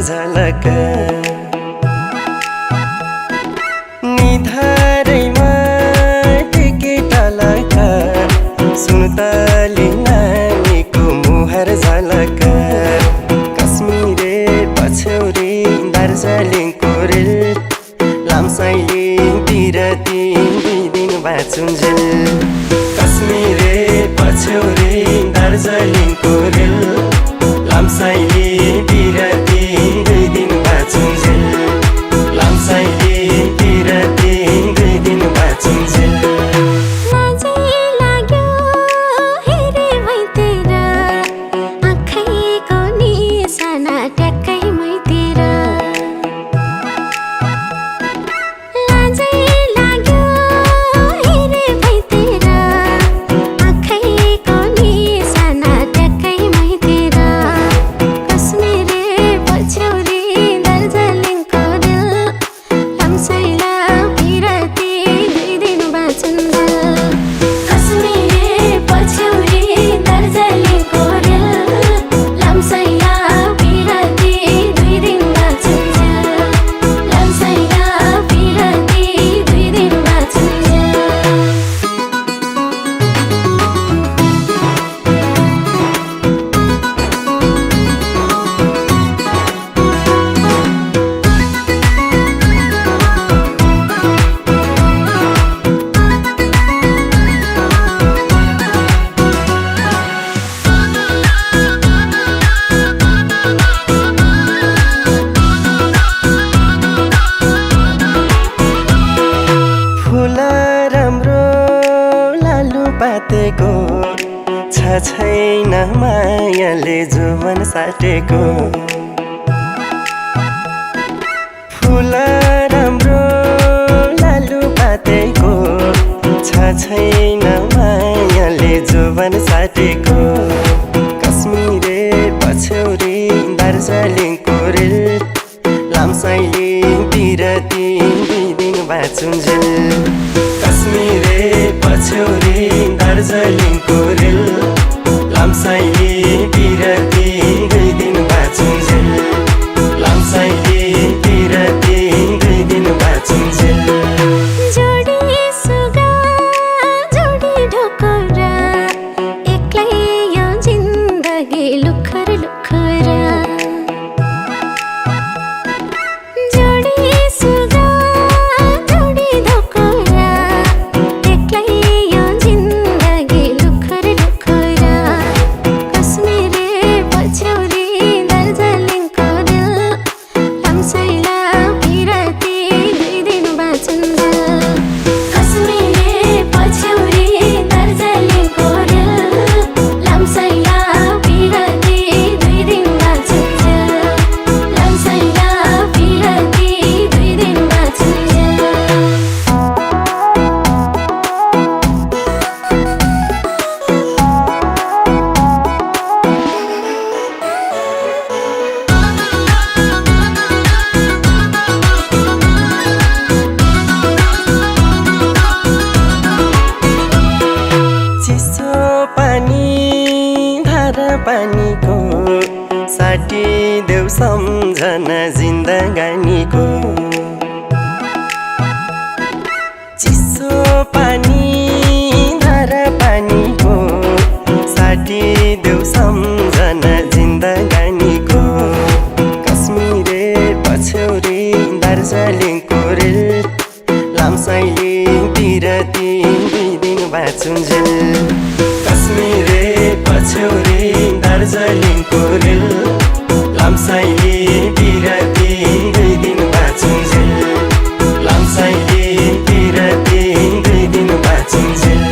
झलक निधारैमा टिकेट लका सुन्तली नानीको मुहार झलक कश्मीरे पछ्यौरी दार्जिलिङको रेल लामसाइलिङतिर दुई दिन बाँचुन्जेल कश्मीरे पछ्यौरी दार्जिलिङको रेल लामसाइलिङतिर दुई दिन बाँचुन्जेल लामसाइलिङतिर दुई दिन बाँचुन्जेल पातेको छैन मायाले जुवन साटेको फुल राम्रो लालु पातेको छैन मायाले जुवन साटेको कश्मीरे पछ्यौरी दार्जिलिङको रेल लामसाइलिङतिर दुई दिन बाँचुन्जेल कश्मीरे पछ्यौरी दार्जिलिङको रेल लामसाइलिङतिर दुई दिन बाँचुन्जेल लामसाइलिङतिर दुई दिन बाँचुन्जेल पानीको साटी देऊ सम्झना जिन्दगानीको चिसो पानी धारा पानीको साटी देऊ सम्झना जिन्दगानीको कश्मीरे पछ्यौरी दार्जिलिङको रेल लामसाइलिङतिर दुई दिन बाँचुन्जेल कश्मीरे पछ्यौरी दार्जिलिङको रेल लामसाइलिङतिर दुई दिन बाँचुन्जेल लामसाइलिङतिर दुई दिन बाँचुन्जेल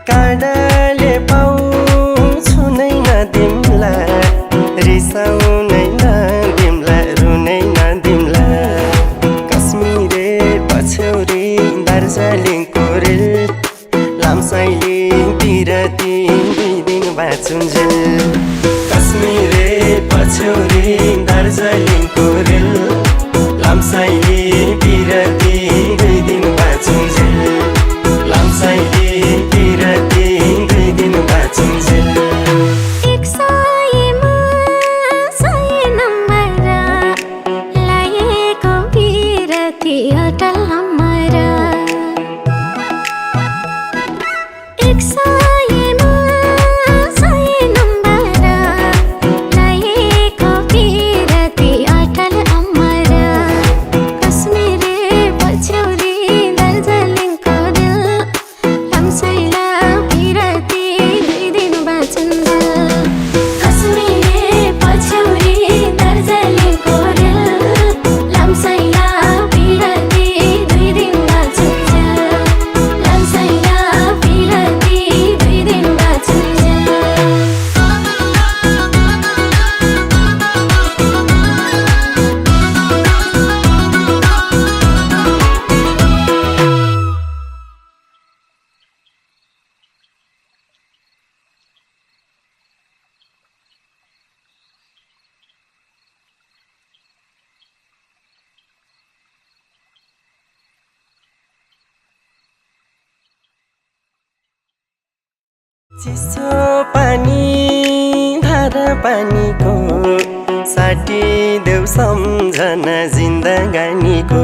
काँडाले पाउँछु नै नदिमलाई रिसाउनै नदिमला रुनै नदिमला कश्मीरे पछौरी दार्जिलिङको रेल लामसाइली बिरती 2 दिन बाँचुन्जेल कश्मीरे पछौरी दार्जिलिङको रेल लामसाइली बिरती 2 दिन बाँचुन्जेल लामसाइली बिरती 2 दिन बाँचुन्जेल अटल हमारा चिसो पानी धारा पानीको साटी देऊ सम्झना जिन्दगानीको